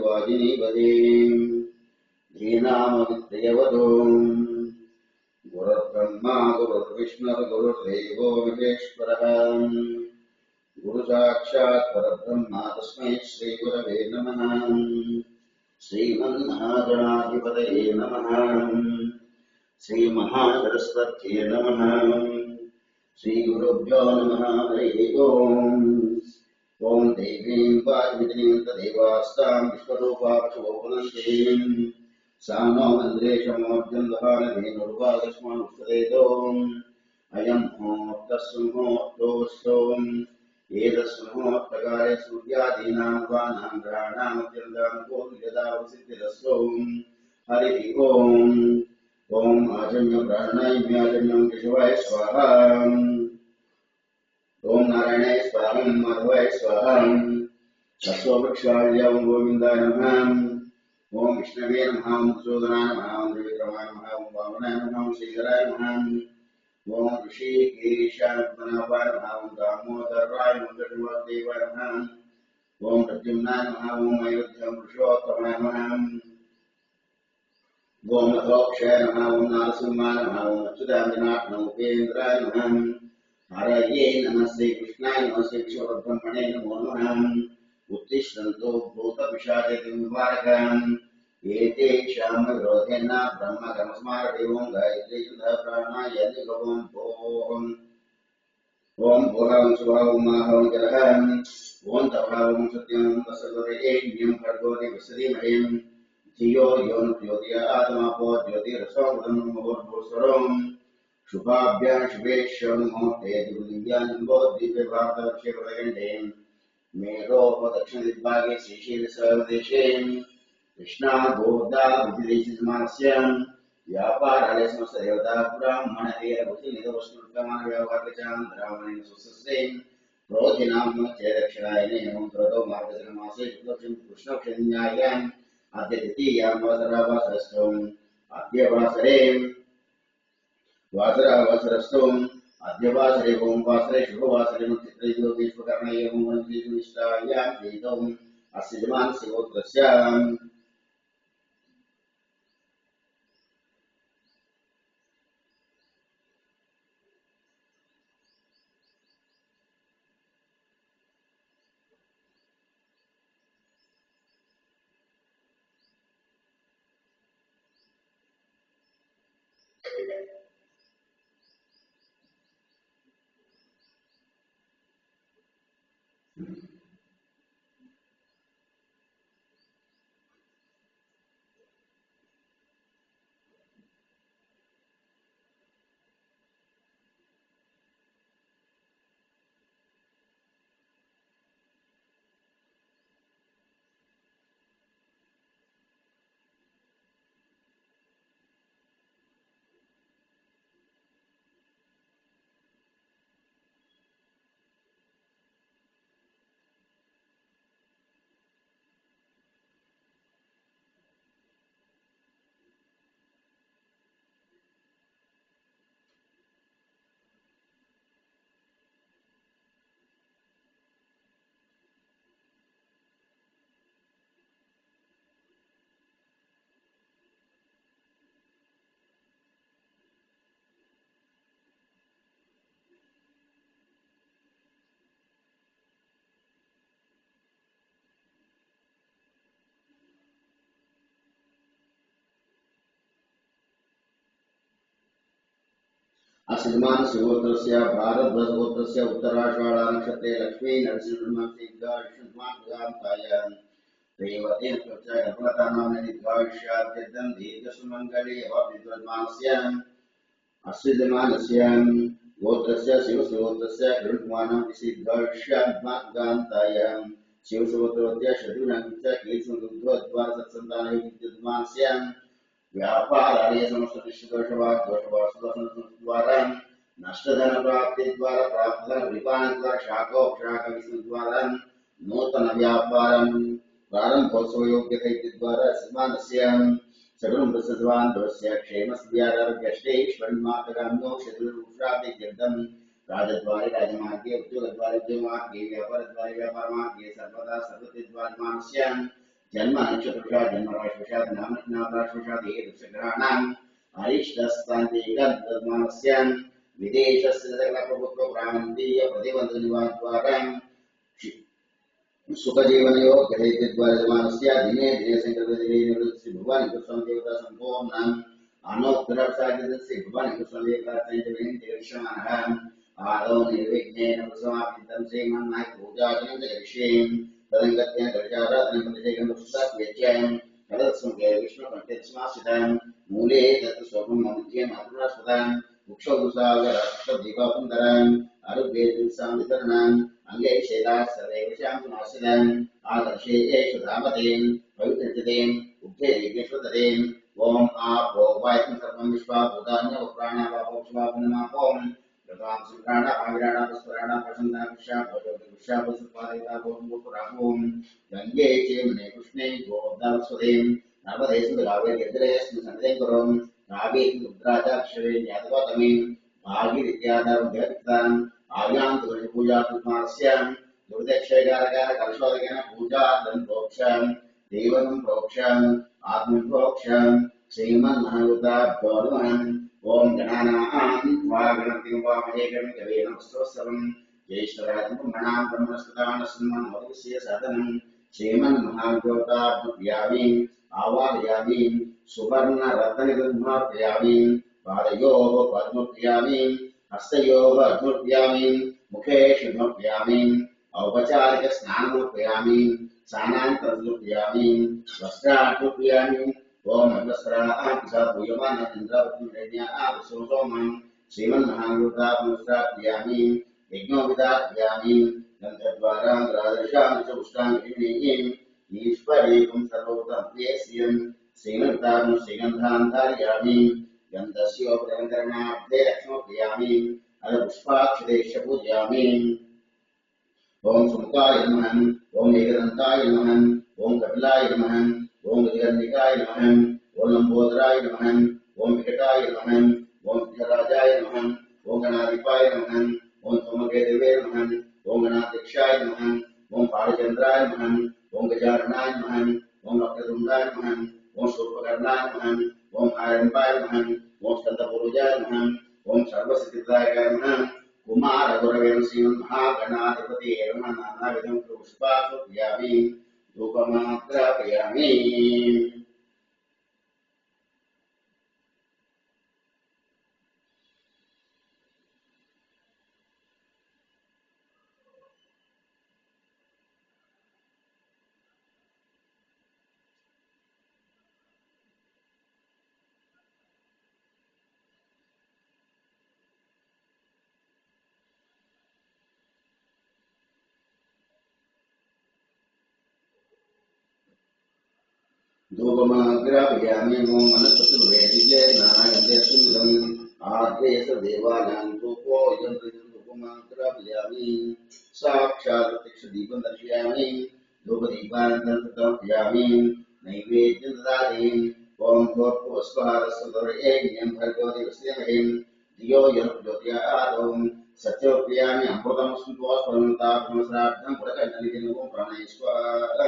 वाजिनीपदीम् धीनामवित्रयवधूम् गुरुर्ब्रह्मा गुरुर्विष्णुर्गुरुर्देवो महेश्वरः गुरुसाक्षात् परब्रह्म तस्मै श्रीगुरवे नमः। श्रीमन्महागणाधिपतये नमः। श्रीमहासरस्वत्यै नमः। श्रीगुरुभ्यो नमः। हरिः ओम्। ओं देवीं वाग्मितीं तदेवास्तां विश्वरूपाक्षोपनश्रीं सा नो मन्द्रेशमोर्जन्वहानधेनुर्वागस्मानुष्ठदेदोम् अयं मुहूर्तस्मुहूर्तोऽस्तोम् एतस्मुहूर्तकाले सूर्यादीनां वानां ग्रहाणामत्यन्तानुकूलयदावसिद्धिरस्तोम् हरिः ओम्। ओं आजन्यप्राणायाम्याजन्यं केशवाय स्वाहा। ओं नारायणाय स्वाहा। माधवाय स्वाहा। अश्ववृक्षाय गोविन्दाय नमः। ओं विष्णवे नमः। ओं मधुसूदनाय नमः। ओं त्रिविक्रमाय नमः। ओं वामनाय नमः। ओं श्रीधराय नमः। ओं ऋषिकेशाय नमः। ओं दामोदराय मंगलवासुदेवाय नमः। ओं प्रद्युम्नाय नमः। ओं अयोध्यां पुरुषोत्तमाय नमः। ओं अधोक्षाय नमः। ओं नारसिंहाय नमः। ओं अच्युतानंदनाथाय उपेन्द्राय नमः। हरये नमः। श्रीकृष्णाय नमः। श्रीविष्णुब्रह्मणे नमो नमः। उत्तिष्ठन्तु भूतपिशाचेतुमुपारकान् एतेषां विरोधेन ब्रह्मकर्मस्मारदेवं गायत्री प्राणाय निगमं भोम्। ओं भोगां सुभावं माहं जलः। ओं तभावं सत्यं वसुरेण्यं भर्गोति वसुधीमहिं धियो यो न ज्योतिरात्मापो ज्योतिरसोमृतं मुहुर्भुस्वरम् शुभाभ्यां शुभेभ्यो मुहूर्ते दिव्यभारतवर्षे मेरोपदक्षिणदिग्भागे श्रीशैलसर्वदेशे कृष्णागोदा विदेशमानस्यां व्यापारालय समस्तदेवता ब्राह्मणदेवभूतिनिधवस्तुमानव्यवहारचान्द्रामणेन सुसस्ते क्रोधिनां चेदक्षिणायने एवं प्रदो मार्गशीर्मासे कृष्णपक्षन्यायाम् अद्य द्वितीयां वासरावासरस्तुम् अद्य वासरावासरस्तुम् अद्यवासरे ओं वासरे शुभवासरे चित्रयोगेश्वकर्णये ओं वनजीविष्टायां वेदोम् अस्य जमानस्य गोत्रस्याम् असिधमानस्य गोत्रस्य भारद्वाजगोत्रस्य उत्तराषाढानक्षत्रे लक्ष्मी नरसिंहमासिकायां रेवते नक्षत्रे गणपतानाम्नि दीर्घायुष्याद्यं दीर्घसुमङ्गले अवाप्तिद्वद्मास्याम् असिधमानस्य गोत्रस्य शिवसुगोत्रस्य गरुडकुमारं दीर्घायुष्याद्मागान्तायां शिवसुगोत्रस्य शत्रुघ्नस्य कीर्तिसुगोत्रद्वारसत्सन्तानयोगिद्वद्मास्याम् व्यापारालय समस्त द्वारा नष्टधन प्राप्ति द्वारा प्राप्तधन विपान द्वारा शाखोपशाख द्वारा नूतन व्यापारं प्रारंभोत्सव योग्यते द्वारा सिमानस्य सगुण प्रसद्वान्धवस्य क्षेमस्यारोग्यश्रेष्ठमार्गगाम्यो शत्रुरुषादि जगदं राजद्वारे राजमार्गे उद्योगद्वारे उद्योगमार्गे व्यापारद्वारे व्यापारमार्गे सर्वदा सर्वतिद्वारमानस्यां जन्म नक्षत्रवशात् जन्मराशिवशात् नामनामराशिवशात् एतद्ग्रहाणाम् अरिष्टस्तान्तिकद्मानस्य विदेशस्य सकलप्रभुत्वप्रान्तीय प्रतिबन्धनिवाद्वारा सुखजीवनयो गृहीतद्वारजमानस्य दिने दिने संकृतदिने निवृत्ति भगवान् कृष्णदेवता सम्पूर्णम् अनुग्रहसाध्यस्य भगवान् कृष्णदेवता चैतन्येन्द्रक्षमाणः आदौ निर्विघ्नेन समापितं श्रीमन्नाथ पूजाजनं करिष्ये तदङ्गत्या गजाराधनं प्रतिजगं पुस्तकव्यच्यं तदस्मके विष्णुकण्ठस्मासितं मूले तत् स्वपं ममुख्ये मातृरास्पदं वृक्षोदुसागरदीपकुन्दरम् आरुग्येतुसामितरणम् अंगे शेला सर्वेषां नाशिदम् आदर्शेषु धामतेन् पवित्रजतेन् उग्धे यज्ञेश्वरतेन् ओम आपो वायुं सर्वं विश्वाभूतान्य प्राणावापोक्षवापुनमापोम प्रथमं सुप्राणा आविराणा पुष्पराणा प्रसन्ना विश्वा भोजोतिविश्वा पुष्पादिता भोजपुरापोम गंगे चेमने कृष्णे गोदावस्वदें नवदेशुरावे यज्ञेस्मि संदें करोम नागे रुद्राजाक्षरे ज्ञातवातमे भागीरथ्याधर्म जगत्तान् आव्यां पूजा पुष्पास्यां दुर्दक्षयकारकः कलशोदकेन पूजा दन्तोक्षं देवं प्रोक्षं आत्मं प्रोक्षं श्रीमन्महायुताभ्यो नमः ओम गणानां त्वा गणपतिं वामहे गणपतये नमस्तोऽस्तवं ज्येष्ठराजं ब्रह्मणां ब्रह्मणस्पदां सन्मन्मोदस्य साधनं श्रीमन्महायुताभ्यामि आवाहयामि सुवर्णरत्ननिबन्धार्पयामि पादयोः पद्मप्रियामि हस्तयोः अर्घ्यमर्पयामि मुखे शुद्धमर्पयामि औपचारिक स्नानमर्पयामि स्नानान्तरमर्पयामि वस्त्रार्पयामि ओम वस्त्राः पूयमानन्द्रवत्मज्ञानावसोमं श्रीमन्महायुतात्मस्त्रार्पयामि यज्ञोपवीतार्पयामि गन्धद्वारान्तरादर्शां च पुष्टाङ्गिनीं ईश्वरीकं सर्वभूतप्रियस्यं श्रीमन्तां श्रीगन्धान्धारयामि गन्धस्योपलङ्करणार्थे लक्ष्मोपयामि पुष्पाक्षतेश्च पूजयामि ओम सुमुखाय नमः ओम एकदन्ताय नमः ओम कपिलाय नमः ओम गजकर्णिकाय नमः ओम लंबोदराय नमः ओम विकटाय नमः ओम विघ्नराजाय नमः ओम गणाधिपाय नमः ओम सोमकेतवे नमः ओम गणाध्यक्षाय नमः ओम पालचंद्राय नमः ओम गजाननाय नमः ओम वक्रतुंडाय नमः ओम शूर्पकर्णाय नमः ओम आरंभाय नमः ओम स्कंदपूर्वजाय नमः ओम सर्वसिद्धिदाय नमः कुमार गुरवेण श्रीमन्महागणाधिपतये नमः नानाविधं पुष्पाक्षयामि धूपमाग्रापयामि धूपमाग्रापयामि ओम मनस्पतिर्वेदिके नानागन्धेऽस्मिन् आद्रेश देवानां धूपो धूपमाग्रापयामि साक्षात् प्रत्यक्षदीपं दर्शयामि धूपदीपानन्तरयामि नैवेद्यं ददामि ओम भूर्भुवस्वः भर्गवति वस्यमहे धियो यः प्रचोदयात् सत्यप्रियामि अमृतं स्मृत्वास्पदन्तात्मश्राद्धं पुरकर्णनिधिं प्राणेश्वरः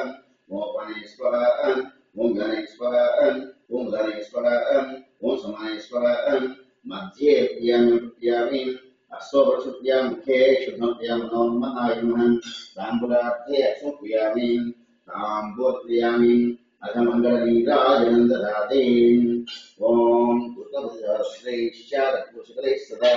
ओम प्राणेश्वरः ओम गणेश्वरः ओम गणेश्वरः ओम समानेश्वरः मध्ये प्रियामि अश्ववृषप्रिया मुखे शुद्धप्रिया मनोन्मनाय नमः ताम्बूलार्थे अश्वप्रियामि ताम्बूलप्रियामि अथ मङ्गलनीराजनं ददाति ओम कृतभुजश्रीश्चारकुशले सदा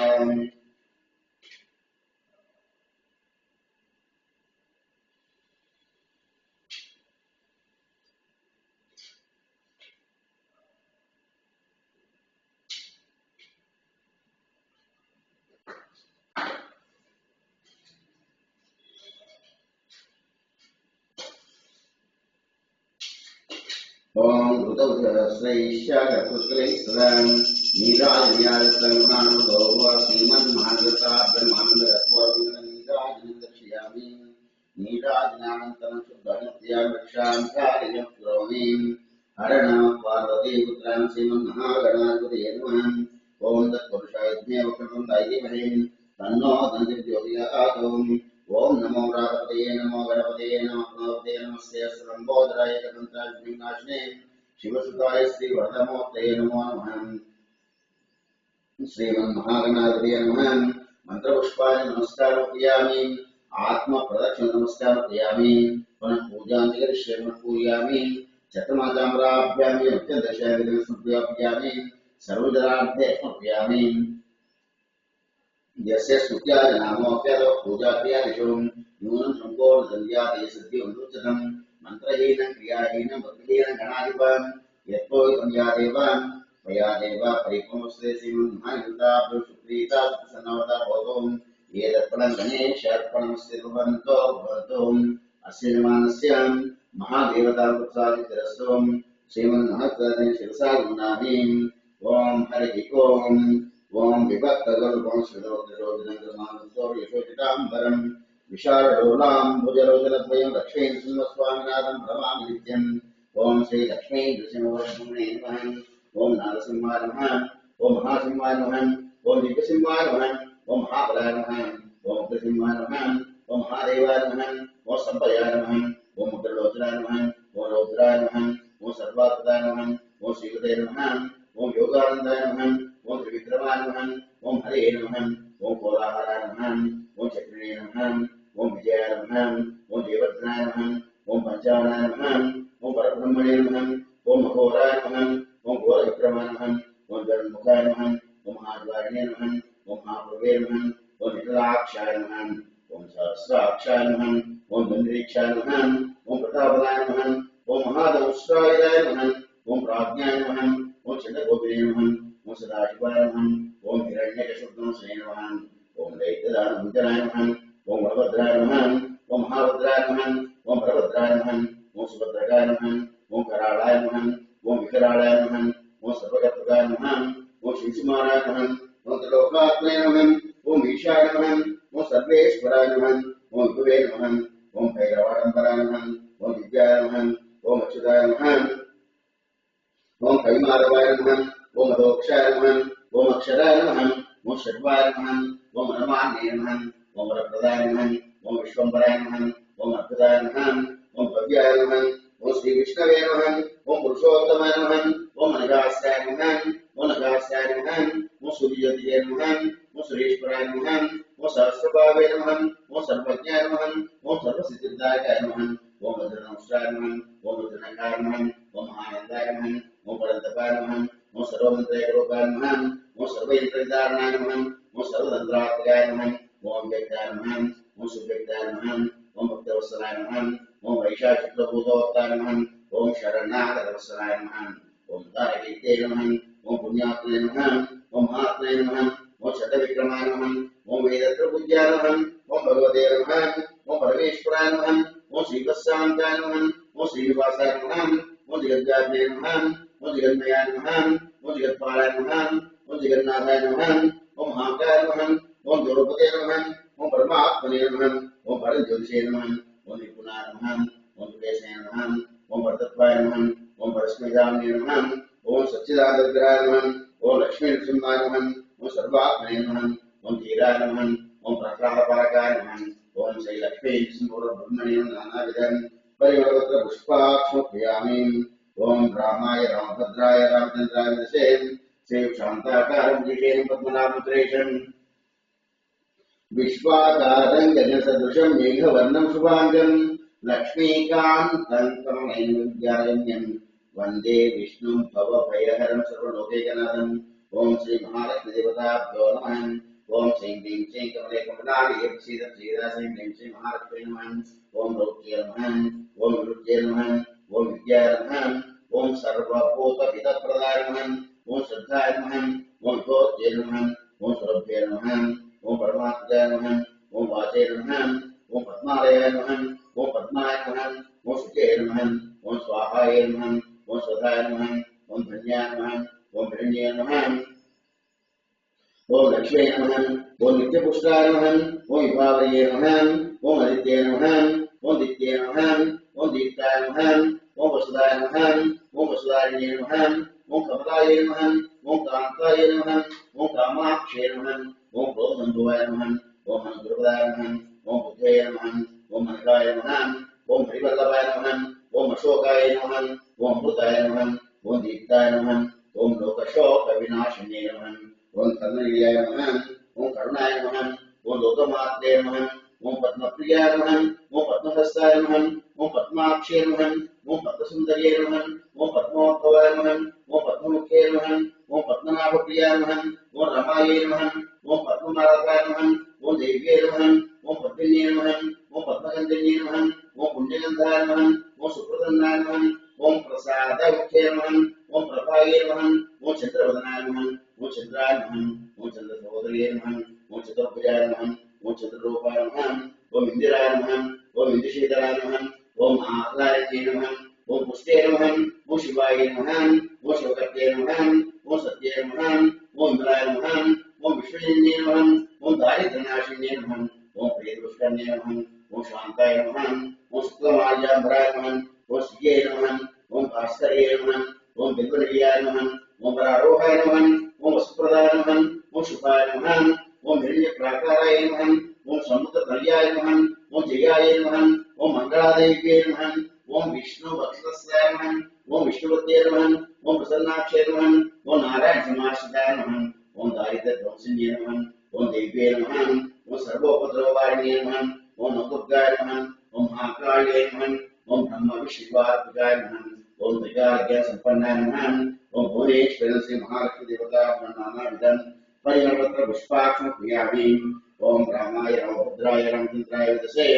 ओम कृतभुजश्रीश्चारकुशले सदा नीराजनीराजतन्मानवतो श्रीमन्महागताब्रह्मानन्दरत्वरङ्गनीराजनं दर्शयामि नीराजनानन्तरं शुद्धनित्यां रक्षां कार्यं करोमि हर नमः पार्वतीपुत्रां श्रीमन्महागणाधिपतये नमः ओम तत्पुरुषाय वक्रतुं दायिमहे तन्नो दन्तिर्ज्योतिर्यात् ओम नमो राधपतये नमो गणपतये नमो गणपतये नमस्ते सर्वं लंबोदराय गगनताज्ञाश्ने शिवसुताय श्रीवरदमूर्तये नमो नमः। श्रीमन्महागणाधिपतये नमः। मंत्रपुष्पाय नमस्कारं करिष्यामि। आत्मप्रदक्षिण नमस्कारं करिष्यामि। पुनः पूजां करिष्यामि पूजयामि। चतुर्माताम्राभ्यां नित्यदशाविधं समर्पयामि। सर्वजनाभ्ये समर्पयामि। यस्य स्तुत्याय नामोऽप्यतो पूजाक्रियादिषु नूनं सम्पूर्णसन्ध्याते सद्योऽनुच्यतम् मन्त्रहीनं क्रियाहीनं भक्तिहीनं गणाधिपं यत्पोहितं या देवान् मया देव परिपूर्णस्ते श्रीमन्महायुक्ताभ्यो सुप्रीता प्रसन्नवता भवतु ये तत्फलं गणेशार्पणमस्ते भवन्तु अस्य निर्माणस्य महादेवताप्रसादितरस्तु श्रीमन्महात्मने शिरसा गुणामि। ओम हरिः ओम ओम विभक्तगरुडं श्रीलोकयोगिनन्दमानसोर्यशोचिताम्बरं विशालडोलां भुजलोचनद्वयं लक्ष्मीं सिंहस्वामिनाथं भवामि नित्यम्। ओम श्री लक्ष्मी नृसिंहवर्धने नमः। ओम नारसिंहाय नमः। ओम महासिंहाय नमः। ओम दिव्यसिंहाय नमः। ओम महाबलाय नमः। ओम उग्रसिंहाय नमः। ओम महादेवाय नमः। ओम संपयाय नमः। ओम उग्रलोचनाय नमः। ओम रौद्राय नमः। ओम सर्वात्मकाय नमः। ओम श्रीपते नमः। ओम योगानंदाय नमः। ओम त्रिविक्रमाय नमः। ओम हरे नमः। ओम कोलाहलाय नमः। ओम चक्रिणे नमः। ओम विजयाय नमः। ओम देवद्रनाय नमः। ओम पंचावनाय नमः। ओम परब्रह्मणे नमः। ओम महोराय नमः। ओम घोरविक्रमाय नमः। ओम गरुडमुखाय नमः। ओम महाद्वारिणे नमः। ओम महाप्रभवे नमः। ओम निकलाक्षाय नमः। ओम सहस्राक्षाय नमः। ओम गंधीक्षाय नमः। ओम प्रतापदाय नमः। ओम महादंष्ट्राय नमः। ओम प्राज्ञाय नमः। ओम चंद्रगोपिने नमः। ओम सदाशिवाय नमः। ओम हिरण्यकशिपुनमस्ते नमः। ओम दैत्यदानभुजनाय नमः। ओम बलभद्राय नमः। ओम महाभद्राय नमः। ओम बलभद्राय नमः। ओम सुभद्रकाय नमः। ओम करालाय नमः। ओम विकरालाय नमः। ओम सर्वगतगाय नमः। ओम शिवकुमाराय नमः। ओम त्रिलोकात्मने नमः। ओम ईशाय नमः। ओम सर्वेश्वराय नमः। ओम विभवे नमः। ओम भैरवाडम्बराय नमः। ओम विद्याय नमः। ओम अच्युताय नमः। ओम कैमारवाय नमः। ओम अधोक्षाय नमः। ओम अक्षराय नमः। ओम शर्वाय नमः। ओम अनुमान्ये नमः। ओम वरप्रदाय नमः। ओम विश्वम्भराय नमः। ओम अद्भुताय नमः। ओम भव्याय नमः। ओम श्री विष्णवे नमः। ओम पुरुषोत्तमाय नमः। ओम अनघास्याय नमः। ओम नगास्याय नमः। ओम सूर्यज्योतिये नमः। ओम सुरेश्वराय नमः। ओम सहस्रभावे नमः। ओम सर्वज्ञाय नमः। ओम सर्वसिद्धिदायकाय नमः। ओम वज्रनमस्काराय नमः। ओम रुद्रनकाय नमः। ओम आनन्दाय नमः। ओम परन्तपाय नमः। ओम सर्वमन्त्रैकरूपाय नमः। ओम सर्वयन्त्रविदारणाय नमः। ओम सर्वतन्त्रात्मकाय नमः। ओम व्यक्ताय नमः। ओम सुव्यक्ताय नमः। ओम भक्तवत्सलाय नमः। ओम वैशाखशुक्लभूतोत्ताय नमः। ओम शरणागतवत्सलाय नमः। ओम तारकीर्ते नमः। ओम पुण्यात्मने नमः। ओम महात्मने नमः। ओम शतविक्रमाय नमः। ओम वेदत्रपूज्याय नमः। ओम भगवते नमः। ओम परमेश्वराय नमः। ओम श्रीवत्सान्ताय नमः। ओम श्रीनिवासाय नमः। ओम जगद्व्यापिने नमः। ओम जगन्मयाय नमः। ओम जगत्पालाय नमः। ओम जगन्नाथाय नमः। ओम महाकाय नमः। ओम द्रौपदे नमः। ओम परमात्मने नमः। ओम परज्योतिषे नमः। ओम निपुणाय नमः। ओम सुरेशे नमः। ओम वरदत्वाय नमः। ओम परस्मैजाम्ये नमः। ओम सच्चिदानन्दविग्रहाय नमः। ओम लक्ष्मीनृसिंहाय नमः। ओम सर्वात्मने नमः। ओम धीराय नमः। ओम प्रह्लादपारकाय नमः। ओम श्रीलक्ष्मीनृसिंहब्रह्मणे नानाविधं परिमलपत्र पुष्पाक्षमर्पयामि। ओम रामाय रामभद्राय रामचन्द्राय दशे श्री शान्ताकारं विशेषं पद्मनाभं सुरेशं विश्वाकारं गगनसदृशं मेघवर्णं शुभाङ्गं लक्ष्मीकान्तं कमलनयनं वन्दे विष्णुं भवभयहरं सर्वलोकैकनाथम्। ओम श्री महालक्ष्मीदेवताभ्यो नमः। ओम श्रीं ह्रीं श्रीं कमले कमलालये प्रसीदं श्रीदा श्रीं ह्रीं श्रीं महालक्ष्मी नमः। ओम रौद्रे नमः। ओम विरुद्रे नमः। ओम विद्याय नमः। ओम सर्वभूतहितप्रदाय नमः। ओम श्रद्धाय नमः। ओम ज्योत्ये नमः। ओम सुरभ्ये नमः। ओम परमात्मने नमः। ओम वाचे नमः। ओम पद्मालये नमः। ओम पद्माय नमः। ओम शुचे नमः। ओम स्वाहाय नमः। ओम स्वधाय नमः। ओम धन्याय नमः। ओम हिरण्ये नमः। ओम लक्ष्मी नमः। ओम नित्यपुष्टाय नमः। ओम विभावर्ये नमः। ओम आदित्ये नमः। ओम दित्ये नमः। ओम दीप्ताय नमः। ओम वसुदाय नमः। ओम वसुदारिणे नमः। ओम कमलाय नमः। ओम कान्ताय नमः। ओम कामाक्षे नमः। ओम क्रोधसंभवाय नमः। ओम अनुद्रवदाय नमः। ओम बुद्धये नमः। ओम मनकाय नमः। ओम हरिवल्लभाय नमः। ओम अशोकाय नमः ओम अमृताय नमः ओम दीप्ताय नमः ओम लोकशोक विनाशिने नमः ओम कर्णवीर्याय नमः ओम करुणाय नमः ओम लोकमात्रे नमः ओम पद्मप्रियाय नमः ओम पद्महस्ताय नमः ओम पद्माक्षे नमः ओम पद्मसुंदर्ये नमः ओम पद्मोद्भवाय नमः ओम पद्ममुखे नमः ओम पद्मनाभप्रियाय नमः ओम रमायै नमः ओम पद्मनाभाय नमः ओम देव्ये नमः ओम पद्मिन्ये नमः ओम पद्मगन्धन्ये नमः ओम पुण्यगन्धाय नमः ओम सुप्रसन्नाय नमः ओम प्रसादमुखे नमः ओम प्रभाये नमः ओम चन्द्रवदनाय नमः ओम चन्द्राय नमः ओम चन्द्रसहोदर्ये नमः ओम चतुर्भुजाय नमः ओम चतुर्रूपाय नमः ओम इंदिराय नमः ओम इंद्रशीतलाय नमः ओम आह्लादये नमः ओम पुष्टे नमः ओम शिवाय नमः ओम शिवकर्ते नमः ओम सत्ये नमः ओम इंद्राय नमः ओम विश्वजन्ये नमः ओम दारिद्र्यनाशिन्ये नमः ओम प्रियदुष्कर्णे नमः ओम शान्ताय नमः ओम शुक्लमाल्याम्बराय नमः ओम श्रिये नमः ओम भास्कर्ये नमः ओम बिल्वनिलयाय नमः ओम वरारोहाय नमः ओम वसुप्रदाय नमः ओम शुभाय नमः ओम हिरण्यप्राकाराय नमः ओम समुद्रतल्याय नमः ओम जयाय नमः ओम मंगलादेव्ये नमः ओम विष्णुवक्षस्थाय नमः ओम विष्णुपत्ये नमः ओम प्रसन्नाक्षे नमः ओम नारायण समाश्रिताय नमः ओम दारिद्र्यध्वंसिन्ये नमः ओम देव्ये नमः ओम सर्वोपद्रववारिण्ये नमः ओम नवदुर्गाय नमः ओम महाकाल्ये नमः ओम ब्रह्म विष्णुवात्मकाय नमः ओम त्रिकालज्ञानसम्पन्नाय नमः ओम भुवनेश्वरी श्री महालक्ष्मी देवता नानाविधं परिमलपत्र पुष्पाक्षं क्रियामि ओम रामाय रामभद्राय रामचन्द्राय विदसे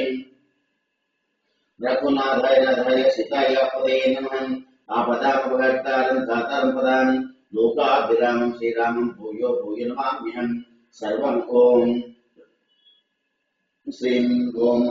रघुनाथाय नाथाय सीताय पदये नमः आपदापहर्तारं दातारं पदान् लोकाभिरामं श्रीरामं भूयो भूयो नमाम्यहम् सर्वं ओम श्रीं ओम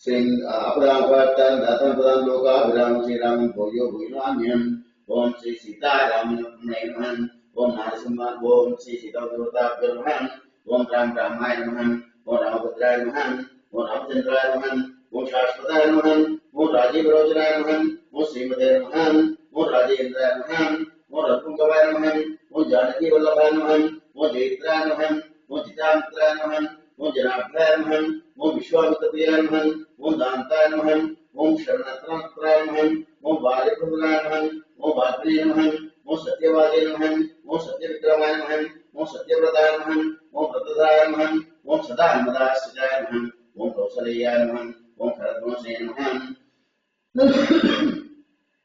श्रीं आपदापहर्तारं दातारं पदान् लोकाभिरामं श्रीरामं भूयो भूयो नमाम्यहम् ओम श्री सीतारामने नमः ओम नरसिंह ओम श्री सीतादेवताभ्यो नमः ओम रामाय नमः ओम रामभद्राय नमः ओम रामचन्द्राय नमः ओम शाश्वताय नमः ओम राजीवलोचनाय नमः ओम श्रीमते नमः ओम राजेन्द्राय नमः ओम रघुपुंगवाय नमः ओम जानकीवल्लभाय नमः ओम जयित्राय नमः ओम चितामित्राय नमः ओम जनार्दनाय नमः ओम विश्वामित्रप्रियाय नमः ओम दान्ताय नमः ओम शरणत्रय नमः ओम बालिप्रभुनाय नमः ओम भाग्ने नमः ओम सत्यवादे नमः ओम सत्यविक्रमाय नमः ओम सत्यव्रताय नमः ओम व्रतधाय नमः ओम सदानन्दाश्रिताय नमः ओम कौसल्याय नमः ओम खरद्वंसे नमः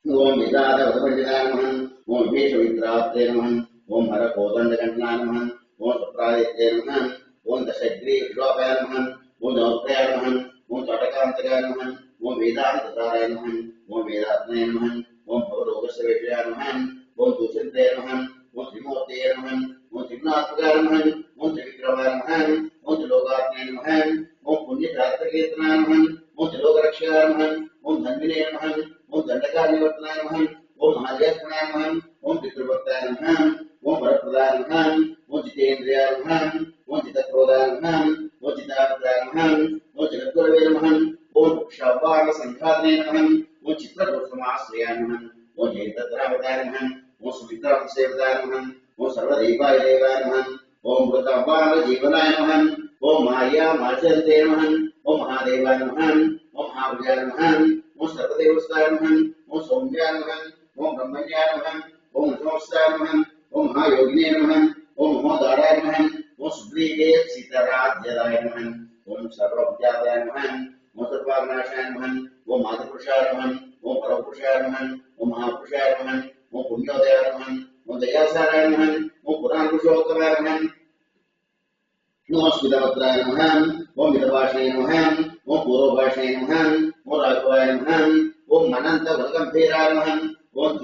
ओम वेदान्तपण्डिताय नमः ओम विभीषणविद्रात्रे नमः ओम हरकोदण्डघण्टनाय नमः ओम सप्रादित्ये नमः ओम दशग्रीवश्लोकाय नमः ओम नवग्रहाय नमः ओम तटकान्तकाय नमः ओम वेदान्तसाराय नमः ओम वेदात्मने नमः ओम भवरोगस्यवेषयाय नमः ओम दूषिते नमः ओम त्रिमूर्ते नमः ओम त्रिगुणात्मकाय नमः ओम त्रिविक्रमाय नमः ओम त्रिलोकात्मने नमः ओम पुण्यप्रार्थकेतनाय नमः ओम त्रिलोकरक्षाय नमः ओम धन्विने नमः ओम दण्डकारनिवर्तनाय नमः ओम महाजयत्मनाय नमः ओम पितृभक्ताय नमः ओम वरप्रदाय नमः ओम जितेन्द्रियाय नमः ओम चित्तक्रोधाय नमः ओम चित्तात्मकाय नमः ओम जगद्गुरवे नमः ओम शवानसङ्घातने नमः ओम चित्रदोषमाश्रयाय नमः ओम जयदत्तरावताय नमः ओम सुमित्रासेवताय नमः ओम सर्वदेवाय देवाय नमः ओम मृतबालजीवनाय नमः ओम माया माचन्ते नमः ओम महादेवाय नमः ओम महाभुजाय नमः ओम सर्वदेवस्ताय नमः ओम सौम्याय नमः ओम ब्रह्मण्याय नमः ओम नमस्ताय नमः ओम महायोगिने नमः ओम महोदाराय नमः ओम सुग्रीवे सीताराज्यदाय नमः ओम सर्वभुजाय नमः ओम सर्वाग्नाशाय नमः ओम आदिपुरुषाय नमः ओम परमपुरुषाय नमः ओम महापुरुषाय नमः ओम पुण्योदयाय नमः ओम दयासाराय नमः ओम पुराणपुरुषोत्तमाय नमः ओम स्मितवक्त्राय नमः ओम मितभाषणे नमः ओम पूर्वभाषणे नमः ओम राघवाय नमः ओम अनन्तगुणगम्भीराय नमः ओम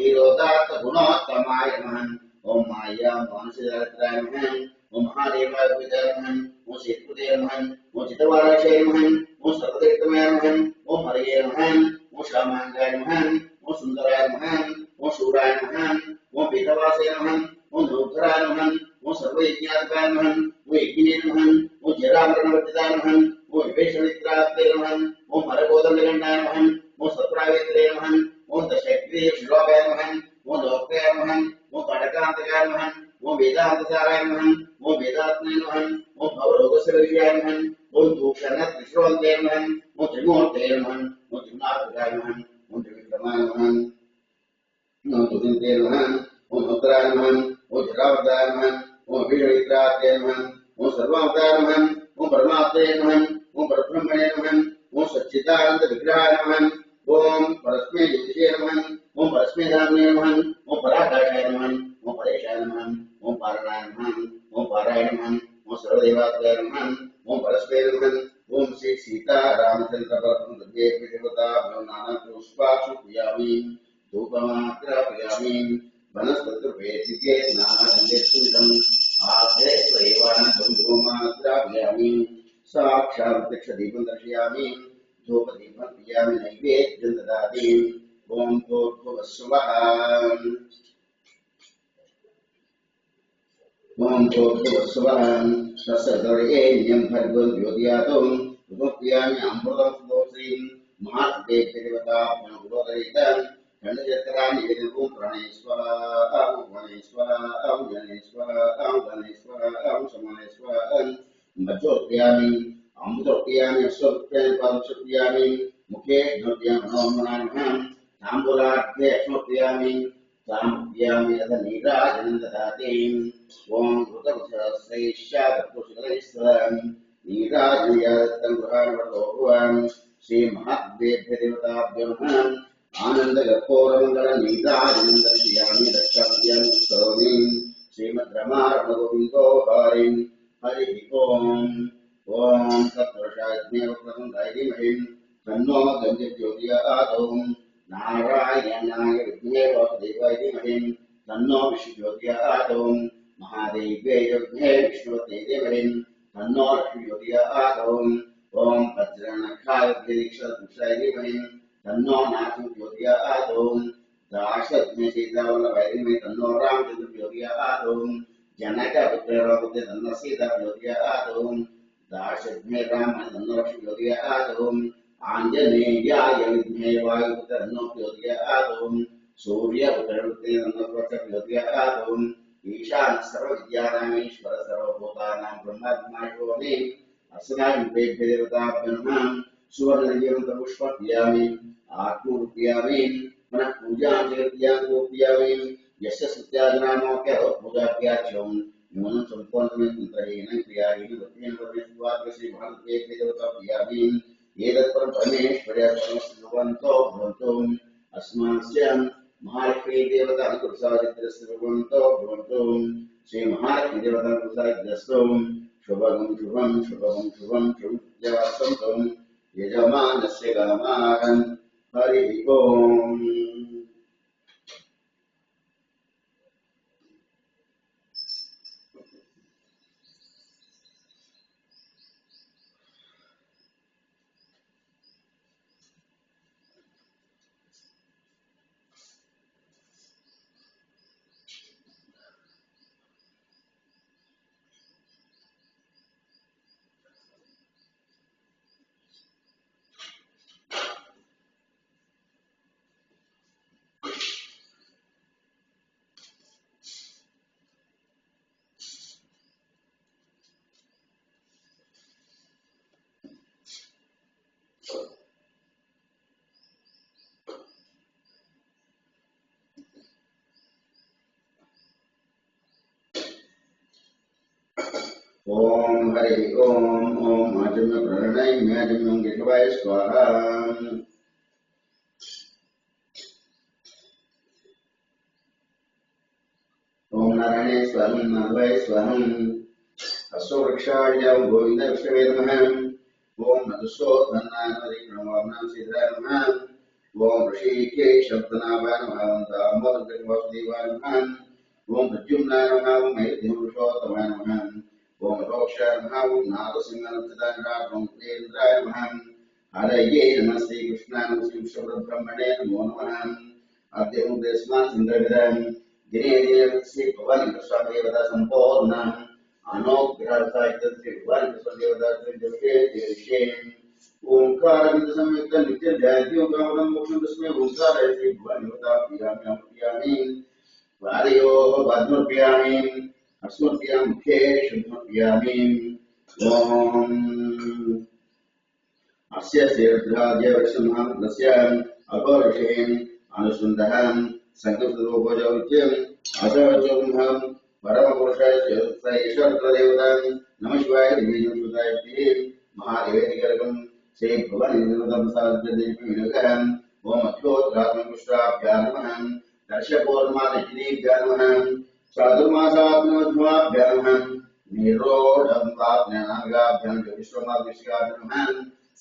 धीरोदात्तगुणोत्तमाय नमः ओम माया मानसदात्राय नमः ओम महादेवाय नमः ओम शेतुदे नमः ओम चितवाराशय नमः ओम सर्वदेवतमाय नमः ओम हरये नमः ओम श्यामांगाय नमः ओम सुंदराय नमः ओम शूराय नमः ओम पीतवासे नमः ओम ध्रुवधराय नमः ओम सर्वयज्ञात्मकाय नमः ओम यज्ञिने नमः ओम जरामरणवर्जिताय नमः ओम विभीषणविद्रात्रे नमः ओम हरकोदण्डघण्टाय नमः ओम सप्रावेत्रे नमः ओम दशग्रीवश्लोकाय नमः ओम लोकयाय नमः ओम तटकान्तकाय नमः ओम वेदान्तसाराय नमः ओम वेदात्मने नमः ओम भवरोगस्यवेषयाय नमः ओम दूषणत्रिश्रोन्ते नमः ओम त्रिमूर्ते नमः ओम त्रिगुणात्मकाय नमः ओम त्रिविक्रमाय सुचिन्ते नमः ओम उत्तराय नमः ओम जटावताय नमः ओम भीषणित्राय नमः ओम सर्वावताय नमः ओम परमात्मे नमः ओम परब्रह्मणे नमः ओम सच्चिदानंद विग्रहाय नमः ओम परस्मै ज्योतिषे नमः ओम परस्मै धाम्ने नमः ओम पराकाशाय नमः ओम परेशाय नमः ओम पारणाय नमः ओम पाराय नमः ओम सर्वदेवात्मकाय नमः ओम परस्मै नमः ओम श्री सीता रामचंद्र परम देव देवता नाना पुष्पाक्षु पूयामि धूपमाग्रापयामि वनस्पतिर्वेदिके स्नानानन्देष्टुमिदम् आग्रे स्वैवानं धूपमाग्रापयामि साक्षात् प्रत्यक्षदीपं दर्शयामि धूपदीपं पियामि नैवेद्यं ददामि ओम भूर्भुवस्सुवः ओम भूर्भुवस्सुवः तत्सवितुर्वरेण्यं भर्गो द्योतयातुं उपप्रियामि अमृतं सुदोषीं महादेवदेवताभ्यां गुरोदरितं खण्डचक्राणि निवेदनं प्रणेश्वर गणेश्वर गणेश्वर गणेश्वर समानेश्वर मज्जोप्रियामि अमृतोप्रियामि अश्वप्रियामि पादोक्षप्रियामि मुखे घ्नोप्रियामि नमः ताम्बूलार्थे अश्वप्रियामि ताम्बूलार्थे यद नीराजनं ददाति ओम भूतवचस्यैश्चादपुषकैस्वरं नीराजयादत्तं गृहाणवतोभुवं श्री महादेवदेवताभ्यो नमः आनन्दकर्पूरमण्डल नीराजनं दर्शयामि रक्षाप्रियामि करोमि श्रीमद्रमारमणगोविन्दो हरिं हरिः ओम ओम तत्पुरुषाग्नेवक्रमं धीमहि तन्नो गन्धज्योतिर्यादौ नारायणाय विद्महे वासुदेवाय धीमहि तन्नो विष्णुज्योतिर्यादौ महादेव्यै विद्महे विष्णुपत्न्यै धीमहि तन्नो लक्ष्मीज्योतिर्यादौ ओम वज्रनखाय दीक्षाय धीमहि तन्नो नाथज्योतिर्यादौ दाशरथ्ने सीतावल्लभाय धीमहि तन्नो रामचन्द्रज्योतिर्यादौ जनकपुत्ररामपुत्रे तन्नो सीताज्योतिर्यादौ दाशरथ्ने रामाय तन्नो लक्ष्मीज्योतिर्यादौ आंजनेयाय विद्महे वायुपुत्रे तन्नो ज्योतिर्यादौ सूर्यपुत्रवृत्ते तन्नो ज्योतिर्यादौ ईशान सर्वविद्यानामीश्वर सर्वभूतानां ब्रह्मात्मायोनि अस्माय देवताभ्यो नमः सुवर्णजीवन्तपुष्पप्रियामि आत्मरूपयामि मनः पूजां जगत्यागोप्यामि यस्य सत्याजनामोक्यः पूजाप्याच्यं न्यूनं सम्पूर्णमेतन्त्रहेन क्रियाहीन भक्तेन परमेश्वराग्रे श्री महादेवताप्रियामि एतत्परं परमेश्वर्य परमस्वरूपन्तो भवन्तु अस्मास्य महालक्ष्मी देवता अनुकृतसादित्रस्य भगवन्तो भवन्तु श्री महालक्ष्मी देवता अनुकृतसादित्रस्तु शुभं शुभं शुभं शुभं शुभं यजमानस्य कामान् हरिः ओम् ओम हरि ओम ओम आजम्य प्रणय म्याजम्यं केशवाय स्वाहा ओम नारायणे स्वाहा माधवाय स्वाहा अश्ववृक्षाय गोविंद विष्णवे नमः ओम मधुसूदनाय नमः सीताय नमः ओम ऋषिकेश शब्दनाभाय नमः दामोदर वासुदेवाय नमः ओम प्रद्युम्नाय नमः ओम महेन्द्रपुरुषोत्तमाय नमः ओम रोक्षाय नमः ओम नारसिंहाय नमः हरये नमः श्री कृष्णाय नमः श्री विष्णुब्रह्मणे नमो नमः अद्य मुद्रेस्मान् सुन्दरविदं दिने दिने श्री भगवान स्वामी देवता संपूर्ण अनुग्रहसाहित्य श्री भगवान स्वामी देवता जपे देशे ओंकार बिंदु संयुक्त नित्य ध्यान कामनं मोक्षं तस्मै ओंकार श्री भगवान देवता प्रियामि वादयोः वाद्मप्रियामि अस्मभ्यां मुखे शुद्धप्रियामि ओम अस्य श्रीरुद्राद्य वैष्णवान् अघोषेन् अनुसुन्दहं संकल्परूपोजौत्यम् असवचोम्भम् परमपुरुषस्य ईश्वरदेवताम् नमः शिवाय दिव्यज्योतिषाय महादेवेतिकरकम् श्री भुवनेन्द्रदम् साधुदेवीविनकरम् ओम अक्षोत्रात्मपुष्टाभ्यां नमः दर्शपूर्णमादिभ्यां नमः चातुर्मासात्मध्वाभ्यां नमः निरोढं प्राप्तनागाभ्यां विश्वमादिश्यां नमः